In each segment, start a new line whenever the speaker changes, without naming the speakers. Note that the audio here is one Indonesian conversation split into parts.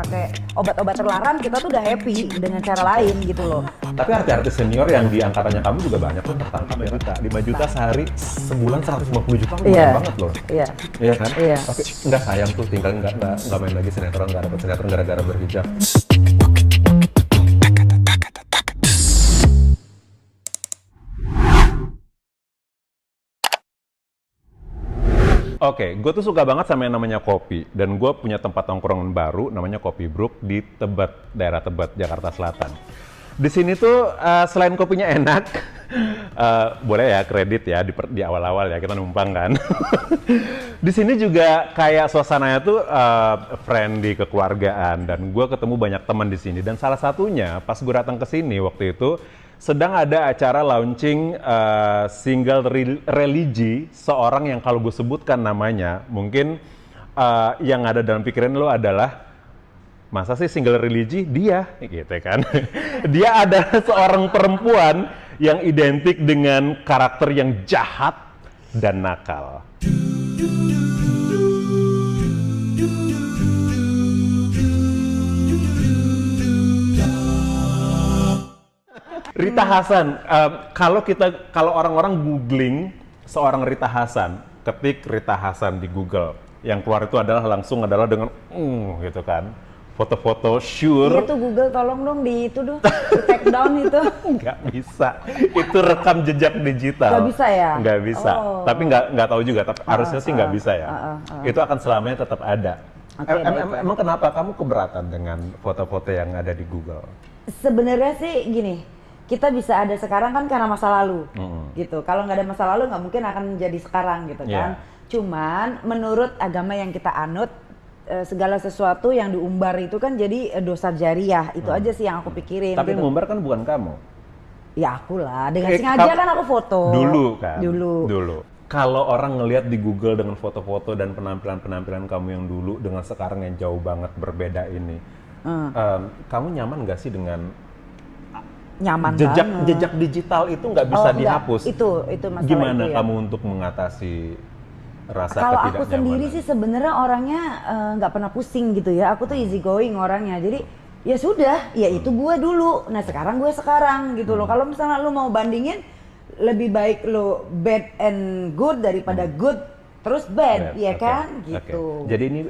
pakai obat-obat terlarang, kita tuh udah happy dengan cara lain gitu loh.
Tapi artis-artis senior yang di angkatannya kamu juga banyak tuh tertangkap ya, Rita. 5 juta sehari, sebulan 150 juta lumayan banget loh.
Iya.
Iya kan?
Iya.
Tapi nggak sayang tuh tinggal nggak main lagi sinetron, nggak dapet sinetron gara-gara berhijab. Oke, gue tuh suka banget sama yang namanya kopi. Dan gue punya tempat nongkrongan baru namanya Kopi Brook di Tebet, daerah Tebet, Jakarta Selatan. Di sini tuh selain kopinya enak, boleh ya kredit ya di awal-awal ya, kita numpang kan. Di sini juga kayak suasananya tuh friendly, kekeluargaan. Dan gue ketemu banyak teman di sini. Dan salah satunya pas gue datang ke sini waktu itu, sedang ada acara launching single religi seorang yang kalau gue sebutkan namanya, mungkin yang ada dalam pikiran lo adalah, masa sih single religi? Dia, gitu kan. Dia adalah seorang perempuan yang identik dengan karakter yang jahat dan nakal. Rita Hasan, kalau orang-orang googling seorang Rita Hasan, ketik Rita Hasan di Google, yang keluar itu langsung adalah dengan gitu kan, foto-foto sure.
Iya tuh Google, tolong dong di take down itu.
Nggak bisa, itu rekam jejak digital.
Nggak bisa ya?
Nggak bisa,
Oh.
tapi nggak tahu juga, tapi harusnya sih nggak bisa ya. Itu akan selamanya tetap ada.
Okay,
Emang kenapa kamu keberatan dengan foto-foto yang ada di Google?
Sebenarnya sih gini, kita bisa ada sekarang kan karena masa lalu, gitu. Kalau nggak ada masa lalu nggak mungkin akan jadi sekarang, gitu kan. Cuman menurut agama yang kita anut, segala sesuatu yang diumbar itu kan jadi dosa jariah. Itu aja sih yang aku pikirin.
Tapi
gitu.
ngumbar kan bukan kamu.
Ya aku lah, dengan sengaja kan aku foto.
Dulu kan?
Dulu.
Kalau orang ngelihat di Google dengan foto-foto dan penampilan-penampilan kamu yang dulu dengan sekarang yang jauh banget berbeda ini, kamu nyaman nggak sih dengan
Nyaman
jejak digital itu nggak bisa dihapus?
Itu masalah.
Gimana
itu ya.
kamu untuk mengatasi rasa
Kalau
ketidaknyamanan?
aku sendiri sih sebenarnya orangnya nggak pernah pusing gitu ya. Aku tuh easy going orangnya. Jadi ya sudah, ya itu gue dulu. Nah sekarang gue sekarang gitu loh. Kalau misalnya lu mau bandingin, lebih baik lu bad and good daripada good terus bad, ya kan? Gitu.
Jadi ini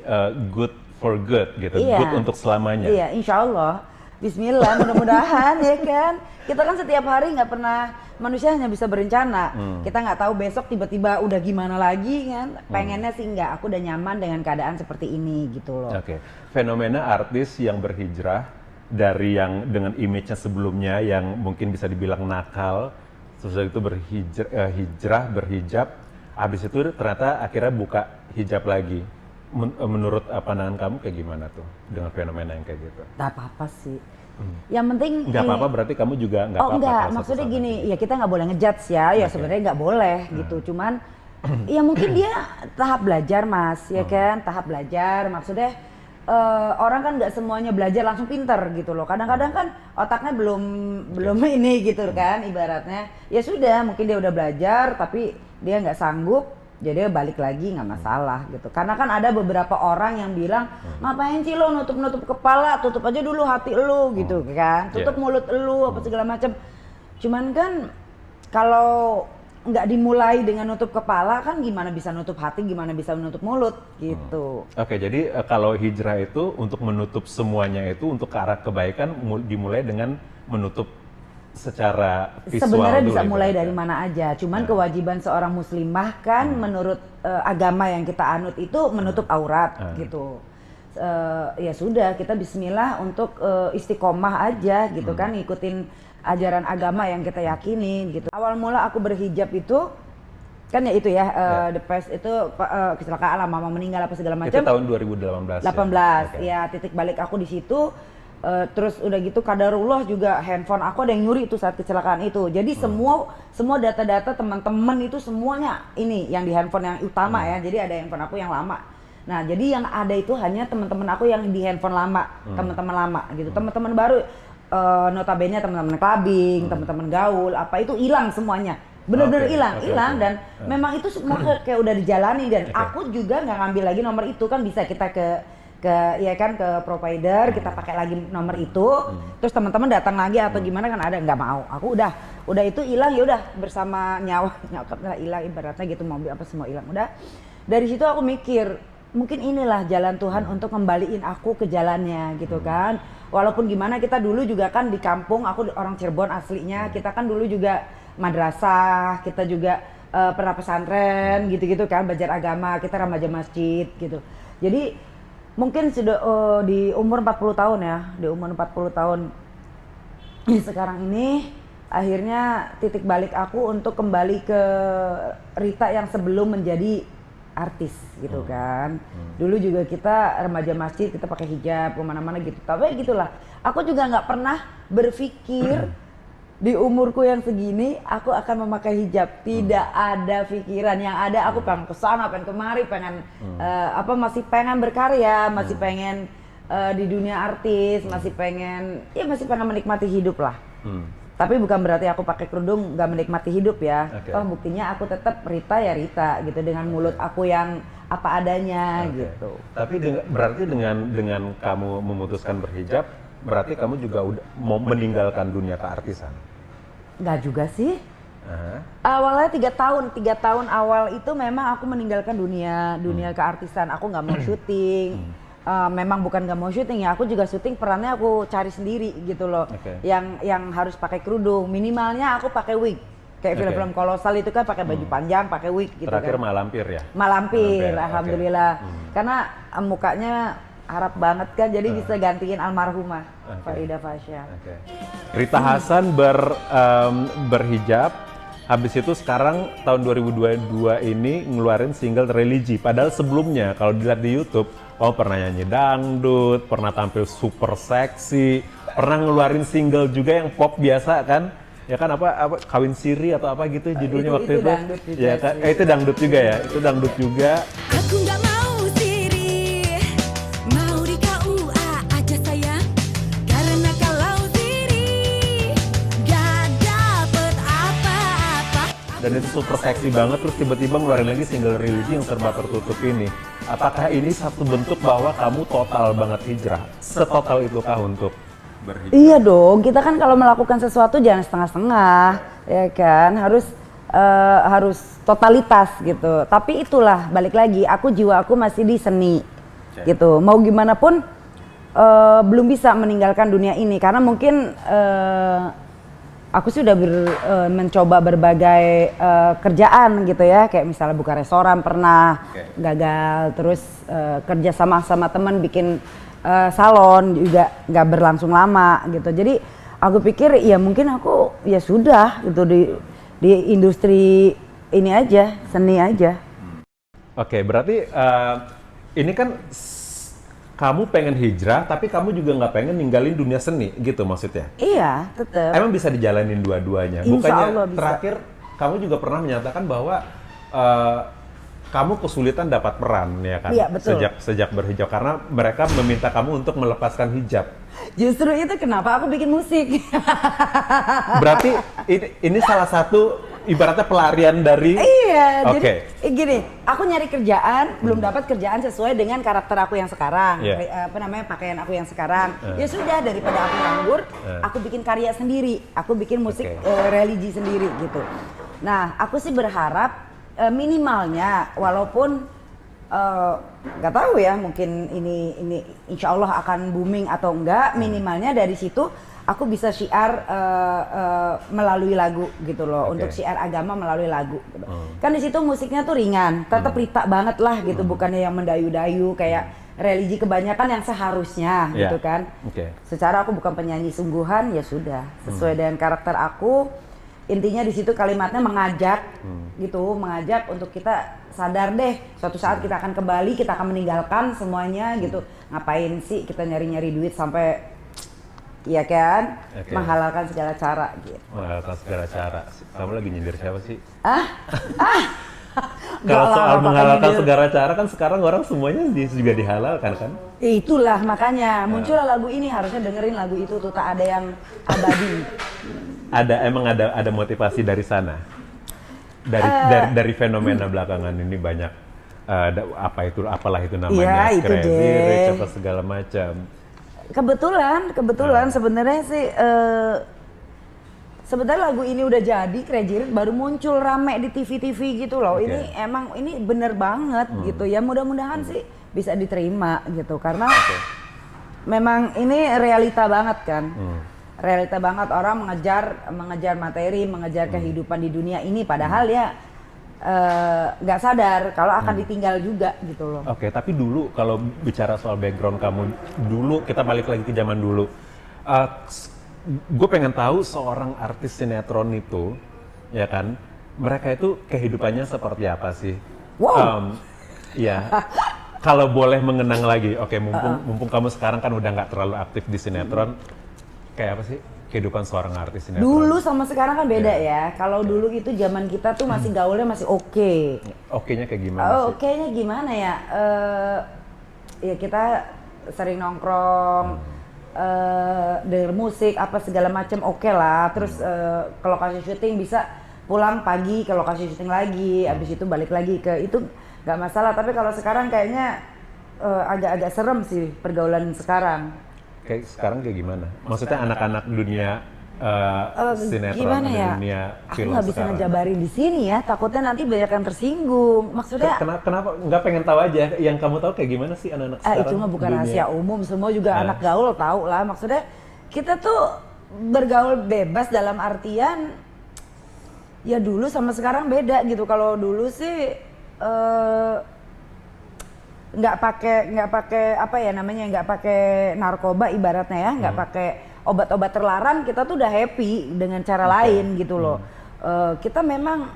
good for good gitu,
Iya.
good untuk selamanya.
Iya, insya Allah. Bismillah, mudah-mudahan ya kan. Kita kan setiap hari nggak pernah, manusia hanya bisa berencana. Kita nggak tahu besok tiba-tiba udah gimana lagi kan. Pengennya sih nggak, aku udah nyaman dengan keadaan seperti ini gitu loh.
Oke. Fenomena artis yang berhijrah dari yang dengan image-nya sebelumnya yang mungkin bisa dibilang nakal, sesudah itu berhijab, habis itu ternyata akhirnya buka hijab lagi. Menurut pandangan kamu kayak gimana tuh dengan fenomena yang kayak gitu?
Gak apa-apa sih. Yang penting
Nggak apa-apa berarti kamu juga nggak apa-apa?
enggak,
kalau
maksudnya
satu-satu
gini,
gitu.
ya kita nggak boleh ngejudge ya, sebenarnya nggak boleh gitu. Cuman ya mungkin dia tahap belajar mas, ya kan, tahap belajar. Maksudnya orang kan nggak semuanya belajar langsung pinter gitu loh. Kadang-kadang kan otaknya belum ini gitu kan, ibaratnya. Ya sudah, mungkin dia udah belajar tapi dia nggak sanggup. Jadi balik lagi nggak masalah gitu. Karena kan ada beberapa orang yang bilang, ngapain sih lo nutup kepala, tutup aja dulu hati lo gitu kan. Tutup mulut lo apa segala macam. Cuman kan kalau nggak dimulai dengan nutup kepala kan gimana bisa nutup hati, gimana bisa menutup mulut gitu.
Oke, jadi kalau hijrah itu untuk menutup semuanya itu untuk ke arah kebaikan dimulai dengan menutup secara visual.
Sebenarnya
dulu
bisa
ya,
mulai
berarti.
dari mana aja. Cuman kewajiban seorang muslimah kan menurut agama yang kita anut itu menutup aurat gitu. Ya sudah, kita bismillah untuk istiqomah aja gitu kan, ngikutin ajaran agama yang kita yakini gitu. Awal mula aku berhijab itu kan ya itu ya, the past itu kecelakaan lah, mama meninggal apa segala macam.
Itu tahun 2018.
18 ya, titik balik aku di situ. Terus udah gitu kadarullah juga handphone aku ada yang nyuri itu saat kecelakaan itu. Jadi semua data-data teman-teman itu semuanya ini yang di handphone yang utama ya. Jadi ada handphone aku yang lama. Nah, jadi yang ada itu hanya teman-teman aku yang di handphone lama, teman-teman lama gitu. Teman-teman baru notabene teman-teman clubbing, teman-teman gaul, apa itu hilang semuanya. Bener-bener hilang dan memang itu semua kayak udah dijalani dan aku juga nggak ngambil lagi nomor itu kan, bisa kita ke ya kan ke provider, kita pakai lagi nomor itu, terus teman-teman datang lagi atau gimana kan ada, nggak mau. Aku udah itu hilang ya udah bersama nyawa nyokapnya hilang ibaratnya gitu, mobil apa semua hilang. Udah dari situ aku mikir mungkin inilah jalan Tuhan untuk ngembaliin aku ke jalannya gitu kan. Walaupun gimana kita dulu juga kan di kampung, aku orang Cirebon aslinya, kita kan dulu juga madrasah, kita juga pernah pesantren gitu-gitu kan, belajar agama, kita remaja masjid gitu. Jadi mungkin sudah di umur 40 tahun ya, di umur 40 tahun sekarang ini akhirnya titik balik aku untuk kembali ke Rita yang sebelum menjadi artis gitu kan. Dulu juga kita remaja masjid, kita pakai hijab kemana-mana gitu. Tapi gitulah, aku juga nggak pernah berpikir di umurku yang segini aku akan memakai hijab. Tidak ada pikiran. Yang ada aku pengen kesana, pengen kemari, pengen masih pengen berkarya, masih pengen di dunia artis, masih pengen menikmati hidup lah. Tapi bukan berarti aku pakai kerudung nggak menikmati hidup ya. Buktinya aku tetap Rita ya Rita gitu, dengan mulut aku yang apa adanya gitu.
Tapi berarti dengan kamu memutuskan berhijab, berarti kamu juga udah mau meninggalkan dunia keartisan?
Nggak juga sih. Awalnya 3 tahun awal itu memang aku meninggalkan dunia keartisan. Aku nggak mau syuting. Memang bukan nggak mau syuting ya, aku juga syuting perannya aku cari sendiri gitu loh. Yang harus pakai kerudung, minimalnya aku pakai wig. Kayak film-film kolosal itu kan pakai baju panjang, pakai wig gitu.
Terakhir
kan.
Malampir ya?
Malampir, alhamdulillah. Karena mukanya harap banget kan, jadi bisa gantiin almarhumah Farida Fasya.
Rita Hasan berhijab, habis itu sekarang tahun 2022 ini ngeluarin single Religi. Padahal sebelumnya kalau dilihat di YouTube, kamu pernah nyanyi dangdut, pernah tampil super seksi, pernah ngeluarin single juga yang pop biasa kan? Ya kan apa Kawin Siri atau apa gitu judulnya waktu itu.
Dangdut juga
Ya kan? Itu dangdut juga ya, itu dangdut juga.
Aku nggak mau siri, mau di KUA aja sayang. Karena kalau siri, gak dapet apa-apa.
Dan itu super seksi banget, terus tiba-tiba ngeluarin lagi single Religi yang serba tertutup ini. Apakah ini satu bentuk bahwa kamu total banget hijrah? Setotal itukah untuk berhijrah?
Iya dong, kita kan kalau melakukan sesuatu jangan setengah-setengah, ya kan, harus totalitas gitu. Tapi itulah balik lagi, jiwa aku masih di seni, gitu. Mau gimana pun belum bisa meninggalkan dunia ini karena mungkin aku sudah mencoba berbagai kerjaan gitu ya, kayak misalnya buka restoran pernah gagal, terus kerja sama teman bikin salon juga nggak berlangsung lama gitu. Jadi aku pikir ya mungkin aku ya sudah gitu di industri ini aja, seni aja.
Oke, berarti ini kan kamu pengen hijrah, tapi kamu juga nggak pengen ninggalin dunia seni gitu maksudnya?
Iya, tetap.
Emang bisa dijalanin dua-duanya?
Insya
Bukannya
Allah bisa.
terakhir kamu juga pernah menyatakan bahwa kamu kesulitan dapat peran ya kan?
Iya, betul.
Sejak berhijab karena mereka meminta kamu untuk melepaskan hijab.
Justru itu kenapa aku bikin musik.
Berarti ini salah satu ibaratnya pelarian dari.
Iya,
Oke.
jadi gini, aku nyari kerjaan, belum dapat kerjaan sesuai dengan karakter aku yang sekarang, pakaian aku yang sekarang. Ya sudah, daripada aku nganggur, aku bikin karya sendiri, aku bikin musik religi sendiri gitu. Nah, aku sih berharap minimalnya, walaupun nggak tahu ya, mungkin ini insya Allah akan booming atau enggak, minimalnya dari situ aku bisa syiar melalui lagu gitu loh, untuk syiar agama melalui lagu gitu. Kan di situ musiknya tuh ringan, tetap Rita banget lah gitu, bukannya yang mendayu-dayu kayak religi kebanyakan yang seharusnya gitu kan. Secara aku bukan penyanyi sungguhan, ya sudah sesuai dengan karakter aku. Intinya di situ kalimatnya mengajak gitu, mengajak untuk kita sadar deh, suatu saat kita akan kembali, kita akan meninggalkan semuanya gitu. Ngapain sih kita nyari-nyari duit sampai ya kan, menghalalkan segala cara gitu.
Menghalalkan segala cara. Kamu lagi nyindir siapa sih? Kalau
Nggak lah,
soal
apa
menghalalkan
nyindir.
segala cara kan sekarang orang semuanya juga dihalalkan kan?
Itulah makanya muncullah lagu ini, harusnya dengerin lagu itu tuh, tak ada yang abadi.
Emang ada motivasi dari sana? Dari fenomena belakangan ini banyak apalah itu namanya,
Iya, itu
Crazy
deh.
Rich apa segala macam.
Kebetulan sebenarnya sih sebenarnya lagu ini udah jadi, Crazy Rich baru muncul rame di TV-TV gitu loh.
Oke.
Ini bener banget gitu ya, mudah-mudahan sih bisa diterima gitu karena memang ini realita banget kan. Realita banget orang mengejar materi, mengejar kehidupan di dunia ini padahal ya nggak sadar kalau akan ditinggal juga gitu loh.
Oke, tapi dulu kalau bicara soal background kamu, dulu kita balik lagi ke zaman dulu. Gue pengen tahu seorang artis sinetron itu, ya kan, mereka itu kehidupannya seperti apa sih?
Wow.
Iya. Kalau boleh mengenang lagi, oke, mumpung kamu sekarang kan udah nggak terlalu aktif di sinetron, kayak apa sih kehidupan seorang artis sinetron?
Dulu sama sekarang kan beda ya. Kalau dulu itu zaman kita tuh masih gaulnya masih oke.
Oke-nya kayak gimana sih?
Oke-nya gimana ya? Ya kita sering nongkrong, denger musik apa segala macam oke lah. Terus ke lokasi syuting bisa pulang pagi ke lokasi syuting lagi, habis itu balik lagi ke itu nggak masalah. Tapi kalau sekarang kayaknya agak-agak serem sih pergaulan sekarang.
Kayak sekarang kayak gimana? Maksudnya anak-anak dunia sinetron,
Gimana ya?
dunia
Aku
film
nggak bisa
sekarang.
ngejabarin di sini ya, takutnya nanti banyak yang tersinggung. Maksudnya
Kenapa? Nggak pengen tahu aja. Yang kamu tahu kayak gimana sih anak-anak sekarang?
itu mah bukan
dunia?
rahasia umum, semua juga anak gaul tahu lah. Maksudnya kita tuh bergaul bebas dalam artian ya dulu sama sekarang beda gitu. Kalau dulu sih nggak pakai apa ya namanya, nggak pakai narkoba ibaratnya ya, nggak pakai obat-obat terlarang, kita tuh udah happy dengan cara lain gitu loh. Kita memang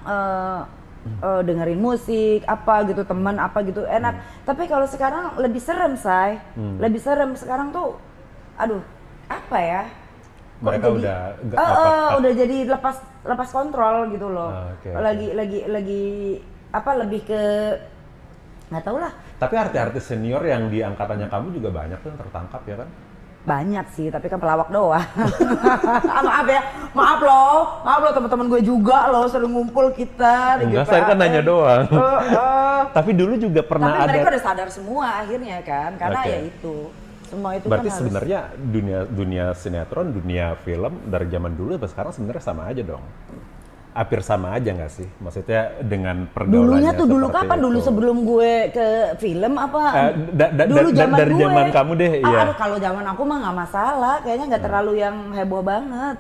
dengerin musik apa gitu, teman apa gitu enak. Tapi kalau sekarang lebih serem, Say. Lebih serem sekarang tuh, aduh apa ya? Kok
Mereka
jadi-
udah nggak
udah jadi lepas kontrol gitu loh.
Oke.
Lagi apa lebih ke nggak tahu lah.
Tapi artis-artis senior yang di angkatannya kamu juga banyak tuh yang tertangkap ya kan?
Banyak sih, tapi kan pelawak doang. maaf loh teman-teman gue juga loh sering ngumpul kita. di
Enggak,
GPAN.
saya kan nanya doang. Tapi dulu juga
Tapi
pernah
mereka
ada.
udah sadar semua akhirnya kan, karena
Oke.
ya itu semua itu
Berarti
kan harus.
sebenarnya dunia sinetron, dunia film dari zaman dulu sampai sekarang sebenarnya sama aja dong. Hampir sama aja nggak sih? Maksudnya dengan pergaulannya
Dulunya tuh dulu
seperti
kapan? Dulu
itu.
sebelum gue ke film apa?
Dari zaman kamu deh, iya.
Aduh, kalau zaman aku mah nggak masalah, kayaknya nggak terlalu yang heboh banget.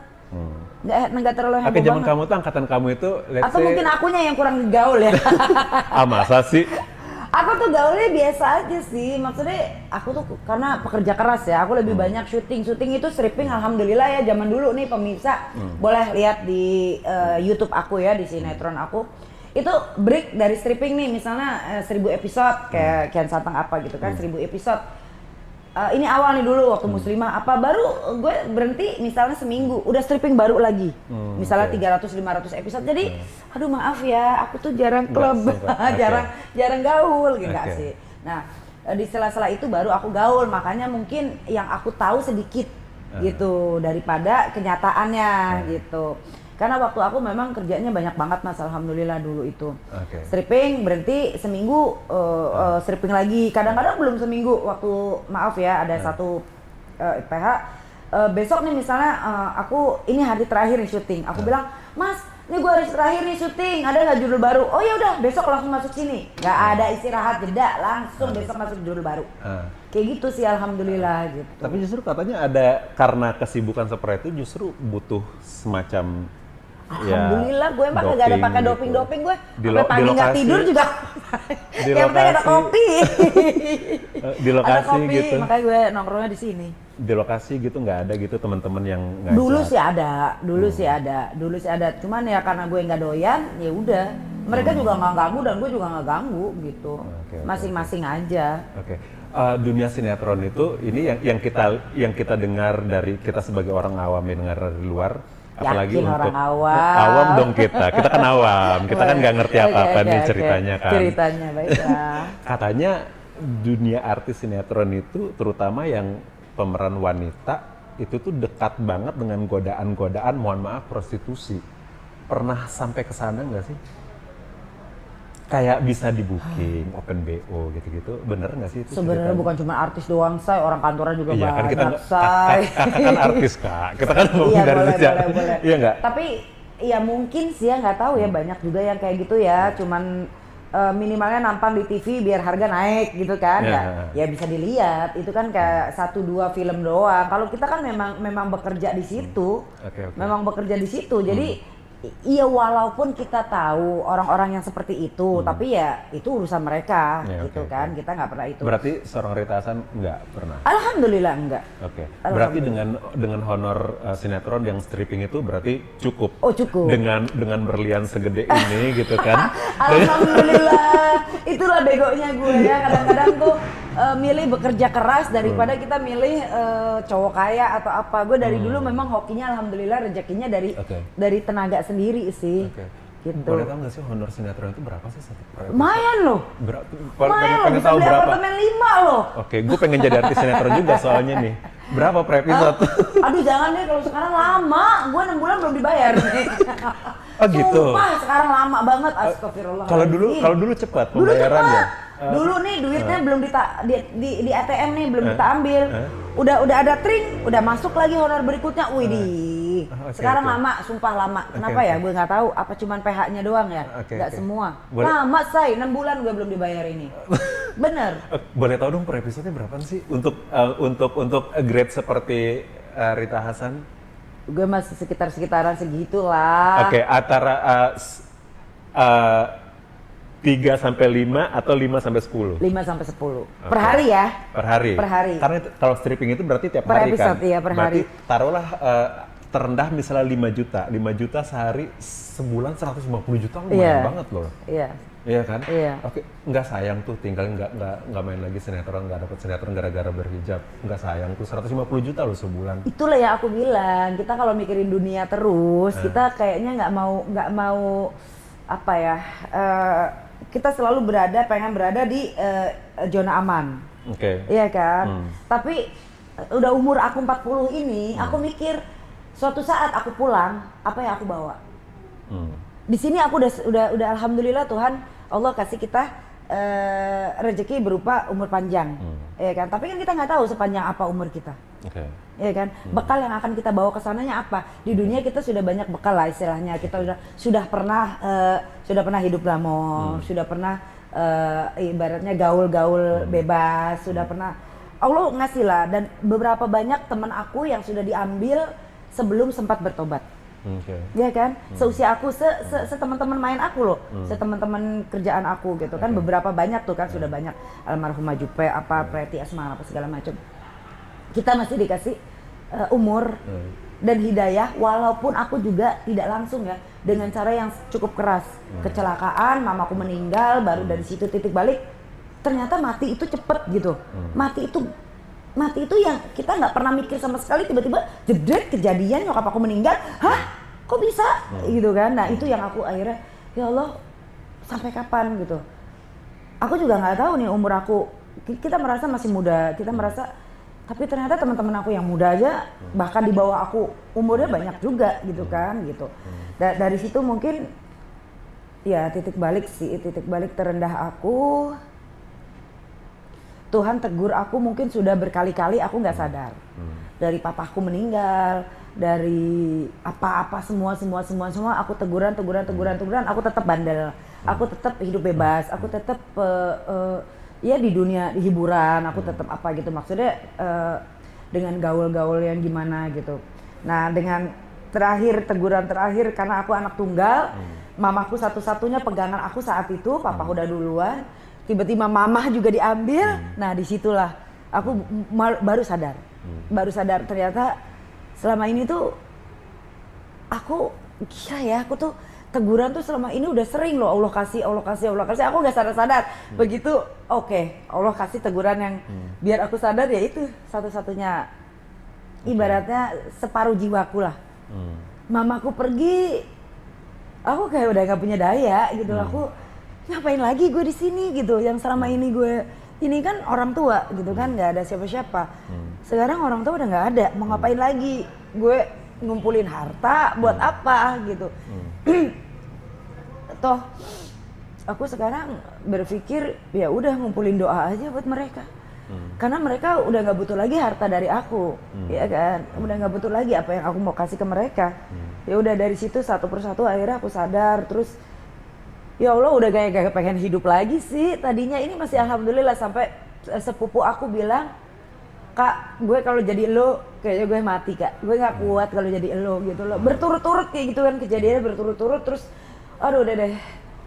Nggak terlalu heboh
Oke, zaman
banget.
kamu tuh angkatan kamu itu, let's
Atau
say,
mungkin akunya yang kurang gaul ya.
masa sih?
Aku tuh gaulnya biasa aja sih, maksudnya aku tuh karena pekerja keras ya, aku lebih banyak syuting itu stripping, alhamdulillah ya zaman dulu nih pemirsa boleh lihat di YouTube aku ya, di sinetron aku itu break dari stripping nih, misalnya 1000 episode kayak Kian Santang apa gitu kan, 1000 episode. Ini awal nih dulu waktu Muslimah apa baru gue berhenti misalnya seminggu udah stripping baru lagi misalnya 300-500 episode, jadi aduh maaf ya aku tuh jarang klub
sempat.
jarang gaul gitu nggak
Oke.
sih. Nah di sela-sela itu baru aku gaul, makanya mungkin yang aku tahu sedikit gitu daripada kenyataannya gitu. Karena waktu aku memang kerjanya banyak banget Mas, alhamdulillah dulu itu.
Oke.
Stripping berhenti seminggu, stripping lagi. Kadang-kadang belum seminggu waktu maaf ya ada satu PH. Besok nih misalnya aku ini hari terakhir nih syuting. Aku bilang, Mas, ini gua hari terakhir nih syuting. Ada nggak judul baru? Oh ya udah, besok langsung masuk sini. Nggak ada istirahat jeda, langsung besok masuk judul baru. Kayak gitu sih, alhamdulillah gitu.
Tapi justru katanya ada, karena kesibukan seperti itu justru butuh semacam
Alhamdulillah gue emang kagak ada pakai doping-doping gue.
Di
Sampai pagi nggak
lokasi.
tidur juga.
Di
Yang penting ada
lokasi.
kopi.
Di lokasi
ada kopi,
gitu.
makanya gue nongkrongnya di sini.
Di lokasi gitu nggak ada gitu teman-teman yang ngajak.
Dulu sih ada, dulu sih ada. Cuman ya karena gue nggak doyan, ya udah. Mereka juga nggak ganggu dan gue juga nggak ganggu gitu.
Oke.
Masing-masing aja.
Oke. Dunia sinetron itu ini yang kita dengar dari kita sebagai orang awam yang dengar dari luar, apalagi
Yakin
untuk
orang awam.
awam dong kita kan awam, kita kan nggak ngerti apa-apa nih ceritanya kan.
Ceritanya baiklah.
Katanya dunia artis sinetron itu terutama yang pemeran wanita itu tuh dekat banget dengan godaan-godaan, mohon maaf, prostitusi. Pernah sampai ke sana nggak sih? kayak bisa di booking, open BO gitu-gitu, bener nggak sih itu?
Sebenarnya
ceritanya?
bukan cuma artis doang, say, orang kantoran juga
Iya kan kita
banyak, say.
kakak kan artis kak, kita kan ngomong
Iya
dari
boleh,
sejak,
boleh.
iya nggak?
Tapi ya mungkin sih ya nggak tahu ya, banyak juga yang kayak gitu ya, cuman minimalnya nampang di TV biar harga naik gitu kan, ya bisa dilihat. Itu kan kayak 1-2 film doang. Kalau kita kan memang bekerja di situ,
Oke.
memang bekerja di situ. Jadi iya walaupun kita tahu orang-orang yang seperti itu, tapi ya itu urusan mereka
Ya,
gitu
oke,
kan. Kita nggak pernah itu.
Berarti seorang Rita Hasan nggak pernah?
Alhamdulillah enggak.
Oke. Berarti dengan honor sinetron yang stripping itu berarti cukup.
Oh cukup.
Dengan berlian segede ini gitu kan?
Alhamdulillah, itulah begonya gue ya. Kadang-kadang tuh milih bekerja keras daripada kita milih cowok kaya atau apa. Gue dari dulu memang hokinya alhamdulillah rezekinya dari tenaga sendiri sih.
Oke.
Gitu.
Boleh tahu nggak sih honor sinetron itu berapa sih satu per episode?
Lumayan loh. Lumayan loh,
Pengen
bisa
tahu
beli
berapa?
apartemen 5 loh.
Oke, gue pengen jadi artis sinetron juga soalnya nih. Berapa per episode?
Aduh jangan deh, kalau sekarang lama. Gue 6 bulan belum dibayar.
Oh gitu.
Sumpah sekarang lama banget, astagfirullah.
Kalau dulu cepat
Dulu
pembayarannya.
cepat. Dulu nih duitnya belum di ATM nih belum kita ambil. Udah ada tring, udah masuk lagi honor berikutnya. Widih.
Oke,
Sekarang
oke.
lama, sumpah lama. Kenapa
Oke,
ya?
oke.
Gue nggak tahu. Apa cuman PH-nya doang ya?
Oke,
Nggak
oke.
semua.
Boleh-
Lama say, 6 bulan gue belum dibayar ini. Bener.
Boleh tahu dong per episode berapa sih untuk grade seperti Rita Hasan?
Gue masih sekitaran segitu lah.
Oke, antara 3 sampai 5 atau 5 sampai 10?
5 sampai 10. Per hari ya?
Per hari?
Per hari.
Karena kalau stripping itu berarti tiap
Per
hari
episode,
kan?
iya, per
Berarti
hari.
taruhlah terendah misalnya 5 juta. 5 juta sehari, sebulan 150 juta lumayan
Iya.
banget loh.
Iya.
Iya kan?
Iya.
Oke, nggak sayang tuh tinggal nggak main lagi sinetron, nggak dapet sinetron gara-gara berhijab. Nggak sayang tuh 150 juta loh sebulan.
Itulah yang aku bilang, kita kalau mikirin dunia terus, kita kayaknya nggak mau apa ya? Kita selalu pengen berada di zona aman,
Oke.
iya kan? Tapi udah umur aku 40 ini, aku mikir suatu saat aku pulang, apa yang aku bawa? Di sini aku udah alhamdulillah Tuhan Allah kasih kita rezeki berupa umur panjang, ya kan? Tapi kan kita nggak tahu sepanjang apa umur kita.
Oke.
Ya kan, bekal yang akan kita bawa ke sananya apa? Di dunia kita sudah banyak bekal lah istilahnya. Kita sudah pernah hidup glamor, sudah pernah ibaratnya gaul-gaul bebas, sudah pernah Allah ngasih lah. Dan beberapa banyak teman aku yang sudah diambil sebelum sempat bertobat.
Oke.
Ya kan, seusia aku, teman-teman main aku loh, teman-teman kerjaan aku gitu kan, beberapa banyak tuh kan sudah banyak almarhumah Jupe, Preti Asma, apa segala macam. Kita masih dikasih umur dan hidayah, walaupun aku juga tidak langsung ya, dengan cara yang cukup keras. Kecelakaan, mamaku meninggal, baru dari situ titik balik. Ternyata mati itu cepet gitu. Mati itu yang kita nggak pernah mikir sama sekali, tiba-tiba jedret kejadian nyokap aku meninggal. Hah? Kok bisa? Gitu kan. Nah itu yang aku akhirnya, ya Allah sampai kapan gitu. Aku juga nggak tahu nih umur aku, kita merasa masih muda, kita merasa, tapi ternyata teman-teman aku yang muda aja bahkan di bawah aku umurnya banyak juga gitu kan gitu. Dari situ mungkin ya titik balik terendah aku, Tuhan tegur aku mungkin sudah berkali-kali, aku nggak sadar. Dari papaku meninggal, dari apa-apa semua aku teguran, aku tetap bandel, aku tetap hidup bebas, aku tetap ya di dunia hiburan, aku tetap apa gitu, maksudnya dengan gaul-gaul yang gimana gitu. Nah dengan teguran terakhir karena aku anak tunggal, mamaku satu-satunya pegangan aku saat itu, papa udah duluan, tiba-tiba mama juga diambil. Nah disitulah aku baru sadar ternyata selama ini tuh aku gila ya, aku tuh teguran tuh selama ini udah sering loh, Allah kasih, aku nggak sadar. Begitu oke, Allah kasih teguran yang biar aku sadar, ya itu satu-satunya ibaratnya separuh jiwaku lah. Mamaku pergi, aku kayak udah nggak punya daya gitu. Aku ngapain lagi gue di sini gitu, yang selama ini gue ini kan orang tua gitu kan, nggak ada siapa-siapa. Sekarang orang tua udah nggak ada, mau ngapain lagi gue ngumpulin harta buat apa gitu. Toh aku sekarang berpikir ya udah ngumpulin doa aja buat mereka. Karena mereka udah nggak butuh lagi harta dari aku, ya kan? Udah nggak butuh lagi apa yang aku mau kasih ke mereka. Ya udah dari situ satu persatu akhirnya aku sadar, terus ya Allah udah kayak pengen hidup lagi sih. Tadinya ini masih alhamdulillah sampai sepupu aku bilang, Kak, gue kalau jadi lo kayaknya gue mati Kak. Gue nggak kuat kalau jadi lo gitu loh. Berturut-turut kayak gitu kan kejadiannya berturut-turut, terus aduh udah deh.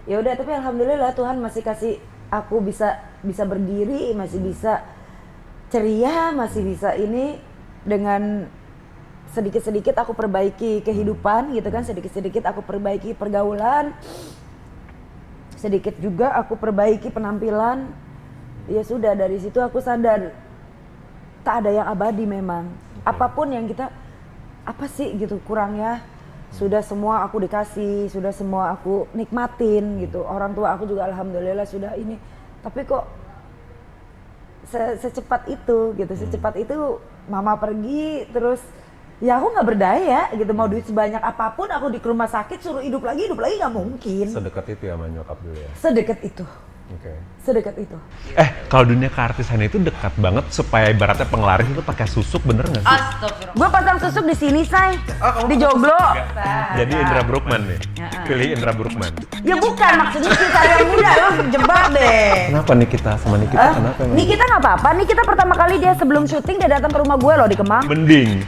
Ya udah tapi alhamdulillah Tuhan masih kasih aku bisa berdiri, masih bisa ceria, masih bisa ini dengan sedikit-sedikit aku perbaiki kehidupan gitu kan, sedikit-sedikit aku perbaiki pergaulan, sedikit juga aku perbaiki penampilan. Ya sudah dari situ aku sadar tak ada yang abadi memang. Apapun yang kita apa sih gitu kurangnya, sudah semua aku dikasih, sudah semua aku nikmatin gitu. Orang tua aku juga alhamdulillah sudah ini. Tapi kok secepat itu gitu, secepat itu mama pergi terus ya aku nggak berdaya gitu. Mau duit sebanyak apapun aku di rumah sakit suruh hidup lagi nggak mungkin.
Sedekat itu ya sama nyokap dulu ya?
Sedekat itu.
Oke.
Sedekat itu.
Kalau dunia keartisan itu dekat banget supaya ibaratnya penglaris itu pakai susuk, bener nggak sih?
Gue pasang susuk di sini, say. Di joglo.
Jadi Indra Bruggman nih, pilih Indra Bruggman.
Ya bukan, maksudnya kita yang muda, lo jebak deh.
Kenapa Nikita sama Nikita? Kenapa emang?
Nikita nggak apa-apa, Nikita pertama kali dia sebelum syuting dia datang ke rumah gue loh di Kemang.
Mending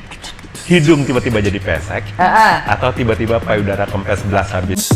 hidung tiba-tiba jadi pesek, atau tiba-tiba payudara kempes belas habis.